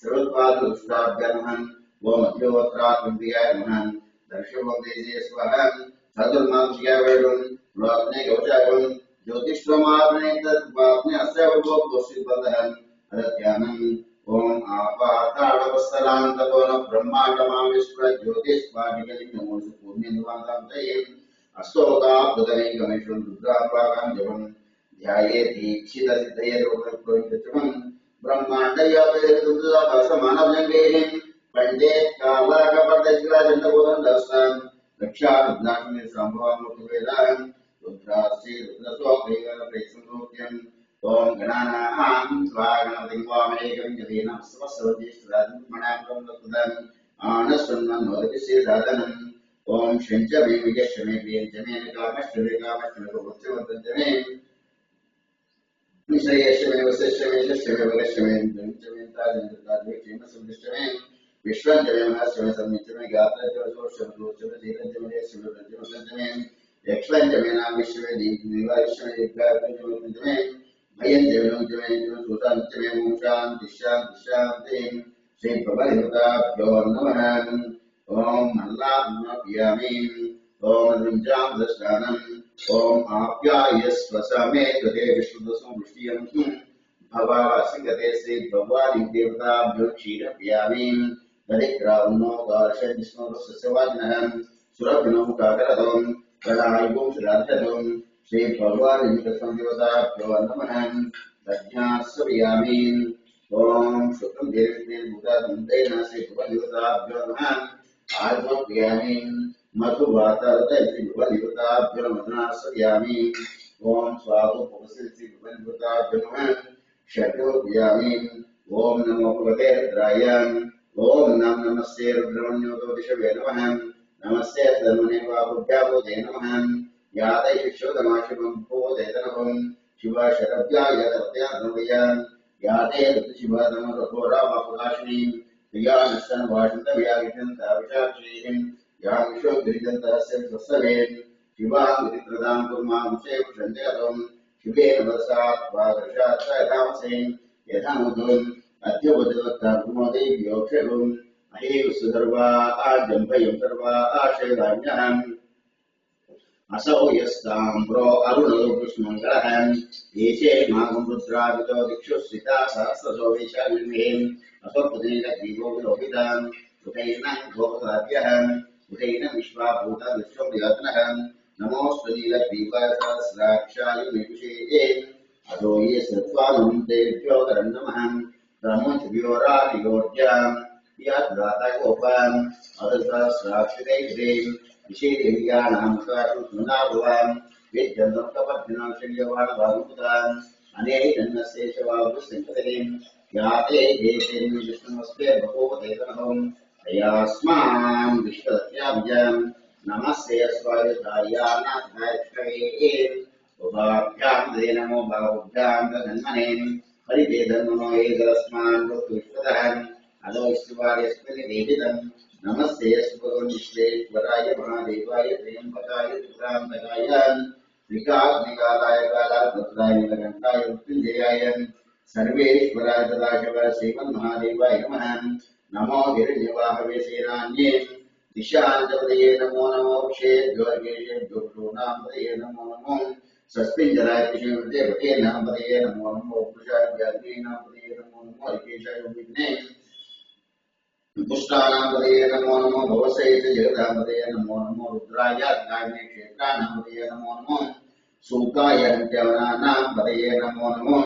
सर्वत्वादुष्टाभ्यां नमः ओम अक्षोत्रात्मप्रियाय नमः दर्शवदेशे स्वहं चातुर्मासियावेदं प्राप्ने गौचावं ज्योतिष्वमात्मने तद्वाप्ने अस्यावभोगोषितबन्धः अदत्यानं ओम आपाताड़वस्तलांतकोन ब्रह्मांडमाविश्व ज्योतिष्पाटिकलिंगमो पूर्णेन्द्वांतांतये अस्तोकाब्दकमेकमेश्वरं रुद्रापाकां जपं ध्यायेतीक्षितसिद्धये रोगप्रवितचमं ब्रह्माण्डयापयतुन्द्राभासमानभ्यङ्गेः पण्डित कालाकपर्दशिलाचण्डबोधन्दस्तां रक्षारुद्राग्नि सम्भवामृतवेदां रुद्रास्ये रुद्रस्वप्रेयप्रेक्षुनोत्यम् ओम गणानां स्वागणपतिं वामनेकं यदेनं स्वस्वज्येष्ठराजमणां लक्ष्मणं आनस्वन्नोदकस्य ओम शञ्चमे विजयशमे प्रियञ्चमे कामश्चमे भवत्यवन्तमे निश्रयशमे वसश्चमे शश्चमे वगश्चमे जञ्चमे ताजन्तताद्वेक्षेम संदिष्टमे विश्वञ्चमे महश्चमे संमिच्छमे गात्रजोषोषमे धीरञ्चमे शमे यक्ष्वञ्चमे नामविश्वमे दीर्घनिवारिश्चमे दीर्घायुञ्चमे भयञ्चमे सुताञ्चमे शान्ति शान्ति शान्तिं श्री प्रभदेवताभ्यो नमः ओम मल्लाभ्यामी ओम रुंजाम दस्तानम ओम आप्यायस्व समे तदे विश्वदसं वृष्टियं भवासिकते श्री भगवानी देवताभ्यो क्षीरप्यामी तदिक्रावनो गार्षजिष्णो सस्यवाग्नः सुरभिनो काकरदं कलायुगं श्राद्धं श्री भगवानी देवताभ्यो नमः तज्ञास्वयामी ओम शुक्लं देवते भूतादन्तेन श्री भगवदेवताभ्यो नमः आत्मज्ञानी मधुवातारतैति भगवदेवताभ्यो मदनास्यामि ओम स्वादुपवसिति भगवदेवताभ्यो नमः षट्ज्ञानी ओम नमो भगवते रुद्राय ओम नमस्ते रुद्रमन्योदिशवे नमः नमस्ते धर्मणे वाभुभ्याभूते नमः यादै शिक्षोदमाशिवं भूतेतनभं शिवशरभ्याय तत्याद्रवयान् याते ऋतुशिवदमरघोरामपुराशिनी प्रियानस्तन वाषन्तव्यागिषन्ताविषाक्षीं या विश्वगिरिजन्तस्य स्वस्सवेन् शिवाङ्गिरित्रदां कुर्मांसे पुषन्त्यगतं शिवेन वरसात् वादर्शात् रामसेन् यथामुदुम् अद्यवदत्तात्मोदेव्योक्षगुम् अहेव सुधर्वा आजम्भयं सर्वा आशयवान्यहम् असौ यस्ताम्रो अरुणोकृष्णमङ्गलः येचे मागं रुद्रावितो दिक्षुस्थिता सहस्रशो वैशालिमेम् असोपदेन जीवो विलोकिताम् उतैनं भोगसाध्यः उतैन विश्वाभूता विश्वप्रयत्नः नमोऽस्तु नीलग्रीवासहस्राक्षाय मेघुषे अधो ये सत्त्वानं तेभ्यो करन्नमः ब्रह्मोऽभ्योरानियोज्याम् यद्गातगोपाम् अधसहस्राक्षितैः विशेषेन्द्रियाणां सुनाभवान् वेद्यन्तपद्धिनां शल्यवाणभागुतान् अनेकन्नशेषवागुसङ्कतरीं याते देशेन विष्णुमस्ते बभूवदेतनहं तयास्मान् विश्वदत्याभ्यां नमस्ते स्वायुधायानाथायक्षवे उभाभ्यां ते नमो बाहुभ्यां तन्मने हरिते धन्मनो एतस्मान् विश्वतः अदो विष्णुवार्यस्मिन् देहितम् नमस्ते विश्वेश्वराय महादेवाय त्र्यंबकाय त्रिपुरान्तकाय त्रिकाग्निकालाय कालाभद्राय नीलकण्ठाय मृत्युञ्जयाय सर्वेश्वराय सदाशिवाय श्रीमन्महादेवाय नमः नमो हिरण्यवाहवे सेनान्ये दिशान्तपदये नमो नमो क्षेद्वर्गेभ्यो नामपदये नमो नमो सस्मिञ्जराय कृष्णवृते नामपदये नमो नमो पुरुषाय व्याघ्रे नामपदये नमो नमो हरिकेशाय विघ्ने पुष्टानामपदये नमो नमो भवसहित जगदापदये नमो नमो रुद्राय अग्नाग्ने क्षेत्रानामपदये नमो नमो सूकाय हन्त्यवनानामपदये नमो नमो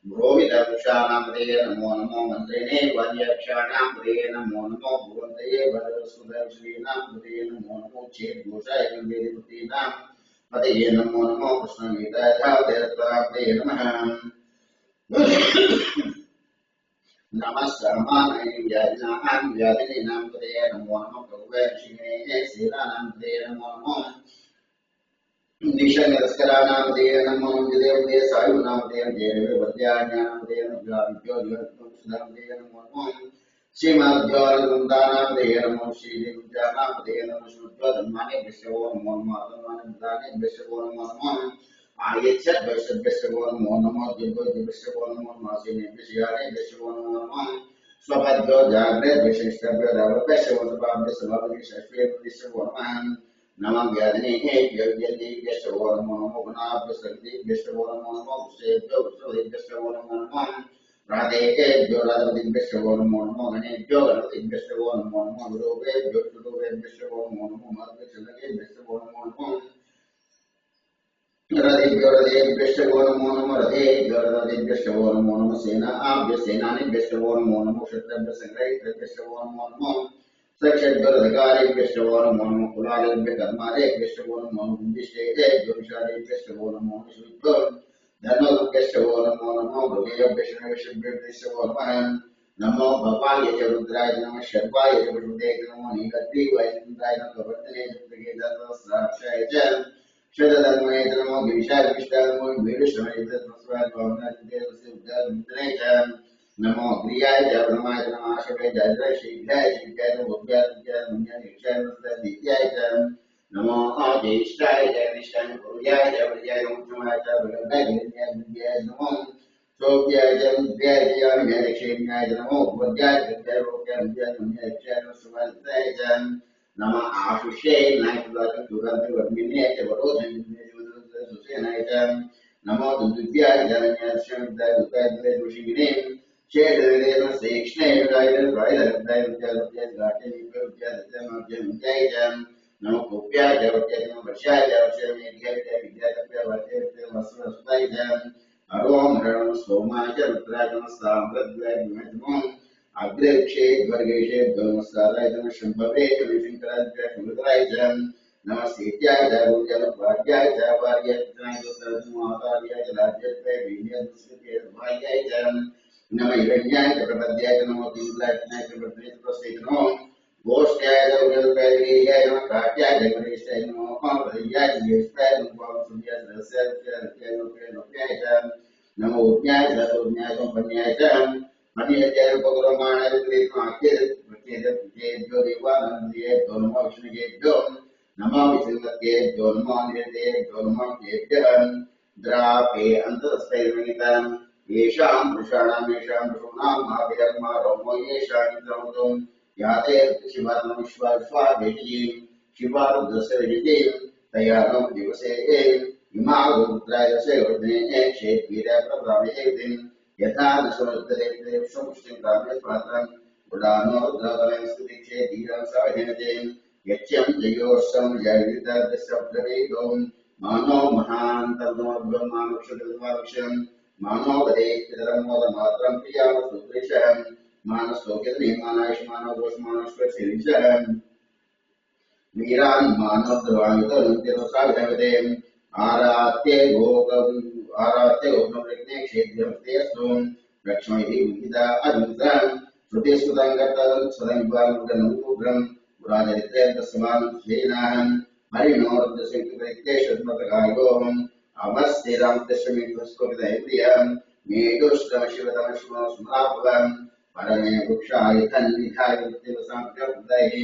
भ्रोविदक्षानामपदये नमो नमो मन्त्रिणे वार्यक्षाणामपदये नमो नमो भुवन्तये वरदसुदर्शनीनामपदये नमो नमो चेद्घोषाय गम्भीरवृत्तीनां पदये नमो नमो कृष्णगीतायापदये नमः नमस्कारमानाय व्याधिनां व्याधिनीनां कृते नमो नमः भगवे ऋषिगणे सेनानां कृते नमो नमः निशंगस्करानां कृते नमो विदेवते सायुनां कृते देवे वद्याज्ञानां कृते नमो नमः श्रीमद्योरगुंदानां कृते नमो श्रीविद्यानां कृते नमो शुद्धधर्माणि विश्वो नमो नमः विश्वो नमो नमः आयच्छ विश्वो नमो नमः विश्वो नमो नमः श्रीने विश्वो नमो नमः स्वपद्यो जाग्रत विशिष्टभ्यो विश्वो नमः विश्वो नमः नमः व्याधिने योग्यते विश्वो नमो नमः गुणाभ्यसक्ति विश्वो नमो नमः विश्वेभ्यो विश्वो नमो नमः राधेभ्यो राधवति विश्वो नमो नमः गणेभ्यो गणपति विश्वो नमो नमः गुरुभ्यो विश्वो नमो नमः मध्वचलके विश्वो नमो नमः रथेभ्यो विश्वो नमो नमः रथेभ्यो विश्वो नमो नमः सेनाभ्यो सेनानि विश्वो नमो नमः क्षत्रेभ्यो संग्रहित विश्वो नमो नमः सक्षेभ्यो अधिकारी विश्वो नमो नमः कुलालेभ्यो कर्मारे विश्वो नमो नमः विश्वेभ्यो विशाले विश्वो नमो नमः शुद्धो धर्मो विश्वो नमो नमः भुवेभ्यो विश्वो नमः नमो भवाय च रुद्राय नमः शर्वाय च विष्णुदेव नमो नीलग्रीवाय चन्द्राय नमः वर्तने चन्द्रके दत्तवस्त्राक्षाय च शतधर्मणे नमो गिरिशाय विष्टाय नमो वीरश्रमणे तस्मात् भवनाय उद्धारमुद्रे च नमो ग्रियाय च ब्रह्माय नमः आशवे जय शीघ्राय शीघ्राय नमो उद्याय मुञ्जनिक्षाय दित्याय च नमो आदेष्टाय च निष्ठाय गुरुयाय च वर्याय नमो च विद्याय नमो सोभ्याय च विद्याय च यामिक्षेम्याय नमो उद्याय विद्याय रोग्याय मुञ्जनिक्षाय सुवन्ताय च नमः आशुष्ये नायकवाद दुरांत वर्मिने च वरोधन सुसेनाय च नमो दुद्याय जनन्यास्य दुकाय ऋषिगिने शेषदेव सेक्ष्णे रायदर रायदर विद्याय गाटे विद्याय च नमो कुप्याय च नमो वर्षाय च विद्याय वसुस्ताय च अरोम रणम सोमाय च रुद्राय साम्राज्याय नमो अग्रेक्षे वर्गेशे नमस्काराय नमः शंभवे शंकराय शंकराय च नमः सीत्याय च गुरुजन भाग्याय च भाग्याय च मातार्याय च राज्याय वीर्यस्य भाग्याय च नमः हिरण्याय च प्रपद्याय च नमो दीर्घाय च प्रपद्याय नमो गोष्ठ्याय च उदरपैर्याय नमः काट्याय च गणेशाय नमो भद्रयाय च ज्येष्ठाय नमो सूर्याय च रस्याय च नमो उज्ञाय च सुज्ञाय च पन्याय च अन्येभ्यो उपक्रमाणाय कृतेभ्यो देवानन्देभ्यो नमो विष्णुभ्यो नमो विष्णुभ्यो नमो निरतेभ्यो नमो केभ्यः द्रापे अन्तरस्थैर्मिताम् येषां पुरुषाणां येषां पशूनां महाभिर्मा रोमो येषां निद्रमतो याते शिवात्म विश्वावेशिः शिवारुद्रस्य विजिते तया नो दिवसे इमा रुद्रायस्य वर्धने क्षेत्रीय प्रभावे यथा नशोत्तरे विश्वपुष्टिं काव्य स्वात्रं उदानो रुद्रकलं स्तुतिक्षे धीरं सवहिनते यच्यं जयोत्सं जयवितर्दशब्दवेदो मानो महान् तद्मोद्ब्रह्मानुक्षुतमानुक्षं मानो वदेत्पितरं मोदमात्रं प्रियावसुदृशं मानसोकितनिमानायुष्मानो दोषमानश्वशिरिशं वीरान् मानवद्रवायुतनुतिरसाभिनवते आरात्ये गोपं क्षेत्रमस्ते अस्तु लक्ष्मीः विहिता अभिमुद्रां श्रुतिस्फुटं सदङ्गं पुराजरित्रेन्दस्मान् श्रीनाहं हरिणोर्दशङ्करित्येषद्मतगायोम् अवस्थिरां दशमित्वस्कोपितैन्द्रियं मेघोष्टमशिवतमश्मो स्मराभवम् परमे वृक्षाय तन्निधाय वृत्तिवसाङ्कृतैः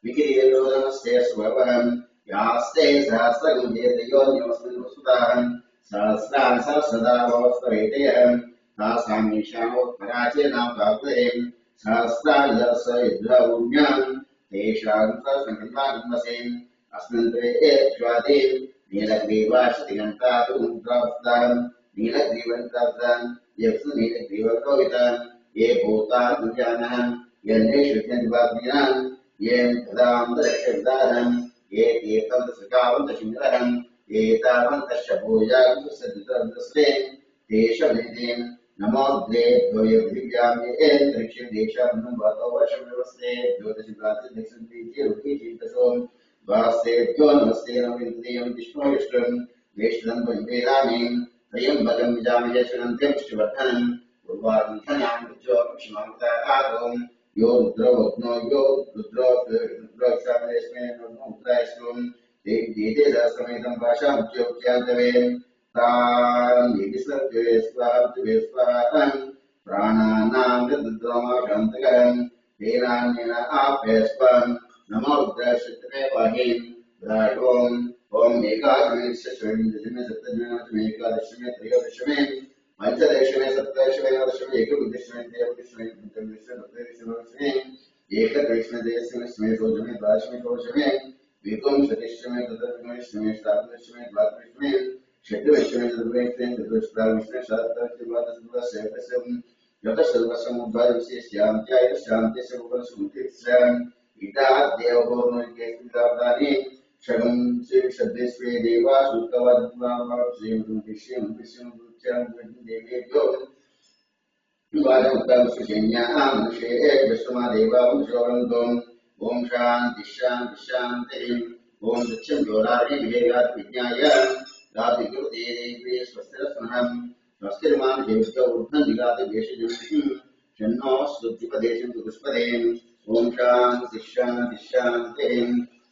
विकिरीयलोदनस्ते स्ववहम् यास्ते सहस्रगुण्येतयोन्यमस्मिन् वसुताहम् सहस्रान् सहस्रदा भवस्त्वैतयम् तासां ईशानोत्तराचेनां काकुलेम् सहस्रान् सहस्रयुद्धभूम्याम् तेषां सहस्रसङ्कल्पागमसेम् अस्मिन् त्वयेष्वादीन् नीलग्रीवाशतिगन्तातु मुद्रावस्ताम् नीलग्रीवन्ताम् यक्षु नीलग्रीवकोविताम् ये भूतान् विजानः यन्नेषु जन्वाग्निनाम् येन तदान्तरिक्षविदारम् ये तीर्थन्तसृगावन्तशिङ्गरम् ये तावन्तश्च भूयागुसद्दस्रे तेषमेतेम् नमोऽग्रेभ्यो यद्दिव्याम् ये त्रिक्षदेशाम् वातो वर्षव्यवस्थे ज्योतिषिप्रातिर्दिक्षन्ति चेरुकीचीतसोम् वास्तेभ्यो नमस्ते नमोऽग्रेयम् विष्णुविष्णुम् वेष्टम् वेदामीम् त्र्यम्बकम् विजामहे सुगन्धिम् पुष्टिवर्धनम् पूर्वार्धन्यामृत्योक्षमामृतागों यो रुद्रो यो रुद्रोक्षामरेस्मे मुद्रायस्वं देते सहस्रमेतं पाशामुच्योक्त्यान्तवे तान् यदिसर्गे स्वाहा प्राणानां रुद्रोमाशान्तकं तेनान्येन आप्यस्वं नमो रुद्रशक्तमे वाहिं ॐ ओम एकादशमे दशमे सप्तमे एकादशमे त्रयोदशमे पंचदशमे सप्तदशमे नवदशमे एकविंशमे त्रयोदशमे पंचविंशमे सप्तदशमे एकदशमे दशमे षोडशमे द्वादशमे षोडशमे विंशतिदशमे चतुर्दशमे सप्तदशमे द्वादशमे षड्दशमे चतुर्दशमे चतुर्दशमे सहस्रम यतसर्वसमुद्भवविशेष्यान्त्यायशान्तिसमुपरसमुतिस्याम् इता देवगोर्णोकेन्द्रावधाने षडं श्रीशब्देश्वे देवा सुतवद्वाश्रीमुद्देश्यो वाजमुत्तमसुजन्याः मनुष्ये विश्वमा देवा वंशोरन्तम् ॐ शान्ति शान्ति शान्तिः ॐ दक्षं जोरारि विवेगात् विज्ञाय गातिकृते देवी स्वस्तिरस्महं स्वस्तिर्मानुषेभ्यो ऊर्ध्वं दिगाति देशजनः शन्नो स्तुतिपदेशं चतुष्पदे ॐ शान्ति शान्ति शान्तिः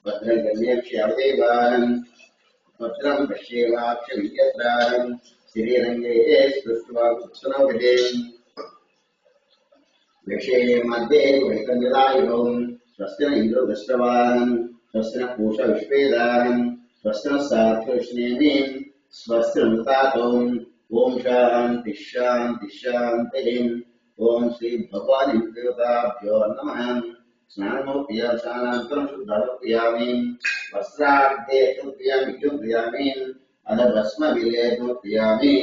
भद्रगण्यक्ष्यावदेवान् भद्रं पश्येवाक्षमित्यत्रान् श्रीरङ्गे स्पृष्ट्वा उत्तरविदे विषये मध्ये वैकल्यदायुधं स्वस्ति न इन्द्रो दृष्टवान् स्वस्ति न पूषा विश्वेदान् स्वस्ति न सार्थकृष्णेमि स्वस्ति न मृतातोम् ॐ शान्ति शान्ति शान्तिः ॐ श्री भगवान् देवताभ्यो नमः स्नानमोक्रियामि शुद्धारोपयामि वस्त्रार्थे कृपयामि अध भस्मविलेपयामि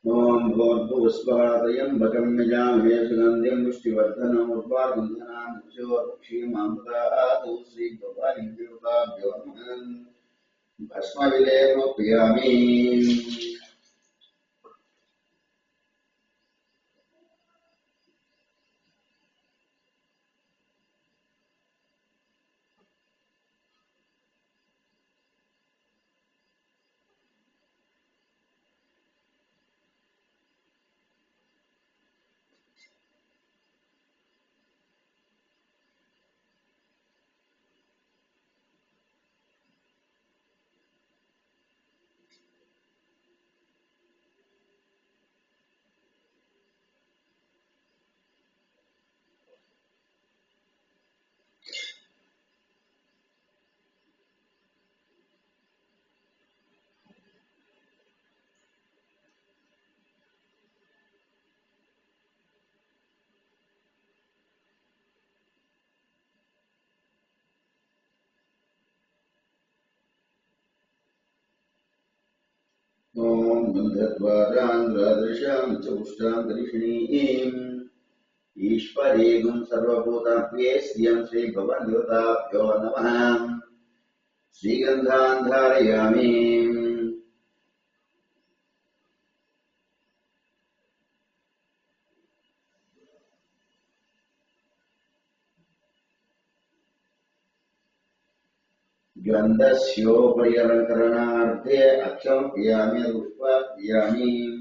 ॐ भूर्भुवस्वादयं यजामहे सुगन्धिं पुष्टिवर्धनम् उर्वारुकं धनम् श्री भगवान् देवताभ्यो नमः भस्मविलेपयामि ॐ बन्धद्वारान् रादृशां च पुष्टां दर्शिनीं ईश्वरेगुं सर्वभूतात्मे श्रियं श्री भगवद्देवताभ्यो नमः। श्रीगन्धान् धारयामि। गन्धस्योपरि अलङ्करणार्थे अक्षमप्रियामि पुष्पाप्रियामि।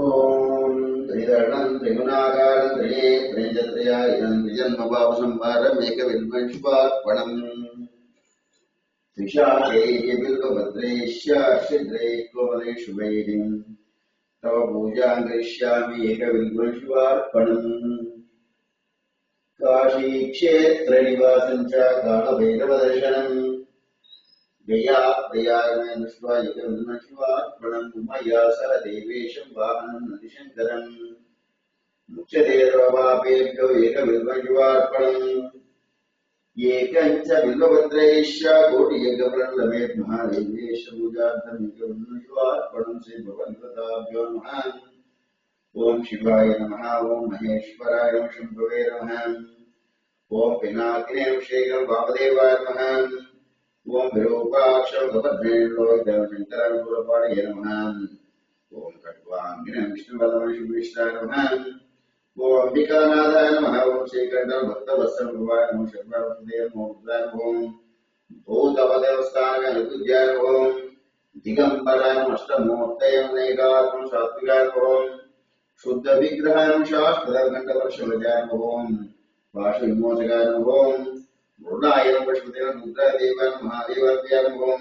ॐ त्रिदर्णं त्रिगुणाकारं त्रिनेत्रञ्चत्रयायनं त्रिजन्मभावसंहारमेकविद्वंशुपार्पणम् त्रिशाकैः बिल्वभद्रैश्च छिद्रैः कोमलेषु वैः तव पूजां करिष्यामि एकविद्वंशुपार्पणम् काशीक्षेत्रनिवासं च कालभैरवदर्शनम् गया प्रयागमे दृष्ट्वा एकविद्वंशुपार्पणम् मया सह देवेशं वाहनं नदिशङ्करम् मुच्यते सर्वपापेभ्यो एकविद्वंशुपार्पणम् एकञ्च बिल्वभद्रैश्च कोटियज्ञफलमेत् महादेवेश पूजार्थम् एकविद्वंशुपार्पणम् श्रीभगवद्गीताभ्यो नमः। ओम शिवाय नमः। ओम महेश्वराय नमः। शंभवे नमः। ओम पिनाकिने श्रीगं वामदेवाय नमः। ओम विरूपाक्ष भगवद्भ्रे लोहितशंकराय पुरपाणये नमः। ओम खट्वांगिने विष्णुवल्लभशिवविष्टाय नमः। ओम अंबिकानाथाय नमः। ओम श्रीकंठं भक्तवत्सलभवाय नमः। शर्वावसुदेव नमो रुद्राय नमः। ओम भूतवदेवस्थानाय ऋतुज्याय नमः। ओम दिगंबराय नमः। अष्टमूर्तये नमः। सात्विकाय नमः। शुद्ध विग्रहाय शास्त्रगंधवर्षवजाय नमः। वासुविमोचकाय नमः। मृणाय पशुदेव रुद्रदेवाय महादेवाय नमः।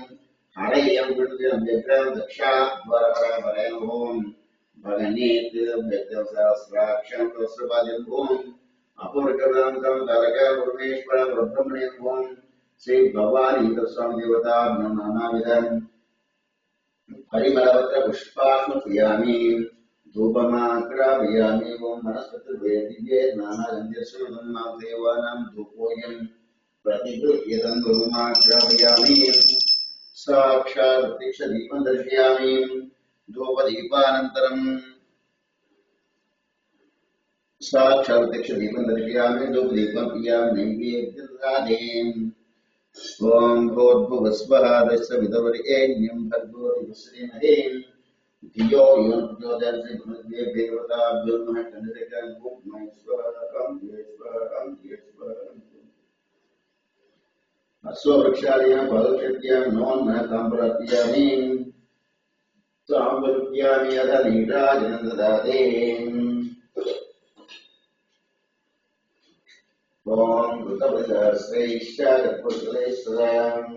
हरयं पशुदेव व्यग्रं दक्षाद्वारपराय नमः। भगनेत्रव्यक्तसहस्राक्षं सहस्रपादं नमः। अपूर्वकं तारकाय परमेश्वराय ब्रह्मणे नमः। श्री भवानी स्वामी देवता नानाविधं परिमलपत्र पुष्पास्मयामि। धूपमाग्रापयामि। ओम वनस्पतिर्वेदिये नानागन्धर्वसुगन्धं देवानां धूपोऽयं प्रतिगृह्यतं धूपमाग्रापयामि। साक्षात् प्रत्यक्षदीपं दर्शयामि। धूपदीपानन्तरं साक्षात् प्रत्यक्षदीपं दर्शयामि। धूपदीपं पियामि। नैवेद्यं ओम भूर्भुवस्वः तस्सवितुर्वरेण्यं भर्गो देवस्य धीमहि धियो यो न प्रचोदयात्। श्रीभगवद्देवताभ्यो नमः। चन्द्रशेखरं अश्ववृक्षादीनां पादोषध्यां नमोन्नः ताम्बूलार्पयामि। ताम्बूलार्पयामि अथ नीराजनं ददाति। ओम ऋतपतिसहस्रैश्च कर्पूरैस्तदाम्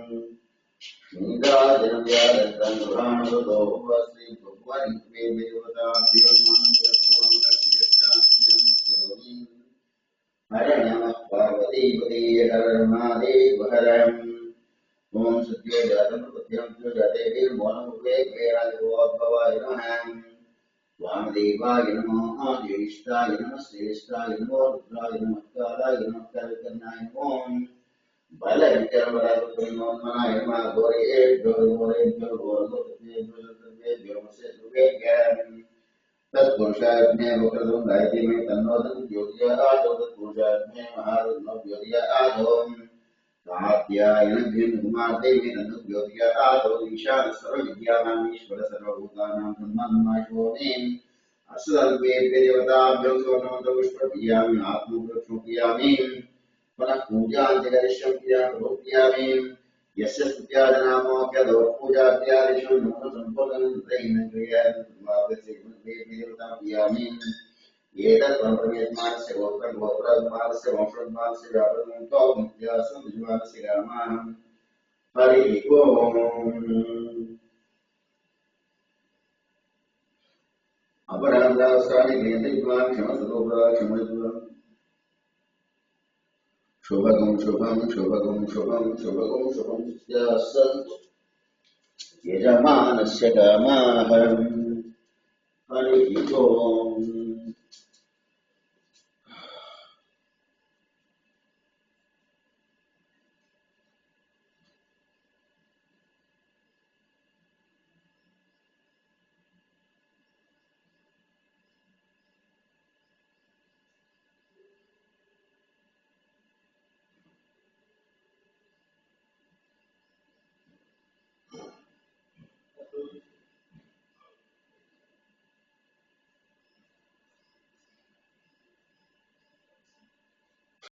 नीराजनं व्यादत्तं गृहाणुतो श्री भगवान् देवताभ्यो नमः। हर नमः पार्वतीपते हर महादेव हर। ओम सत्यो जातं सत्यं च जाते वीरमोहनमुखे वेराजगोद्भवाय नमः। वामदेवाय नमः। ज्येष्ठाय नमः। श्रेष्ठाय नमः। रुद्राय नमः। कालाय नमः। कालकर्णाय नमः। बलविक्रमराजोन्मनाय नमः। घोरेभ्यो घोरेभ्यो घोरगोत्रेभ्यो सर्वेभ्यो नमः। तत्पुरुषाग्ने वक्रतुण्डाय धीमहि तन्नो ज्योतिर्यात्। तत्पुरुषाग्ने महारुद्रो ज्योतिर्यात्। कात्यायनं कुमारदेवी तन्नो ज्योतिर्यात्। ईशानः सर्वविद्यानाम् ईश्वरः सर्वभूतानां ब्रह्माण्डनाशोऽमे। अस्सर्वेभ्यो देवताभ्यो सोमं पुष्पयामि। आत्मपुरुषोपयामि। पुनः पूजां जगदीश्वरप्रियामि। यस्य स्तुत्यादनामोऽप्यदो पूजाद्यादिषु नमो सम्पूर्णं त्रयीनक्रियामि। एतत् परमेत्मानस्य गोत्रगोत्रमानस्य वंशोन्मानस्य व्यापृतो मुक्त्यासं विद्वानस्य रामाः। हरिः ओम्। अपराधास्तानि क्रियन्ते क्षमस्वरूपा क्षमस्व शुभगं शुभं शुभगं शुभं शुभगं शुभं स्यात्सन्तु यजमानस्य कामाः हरिः ओम्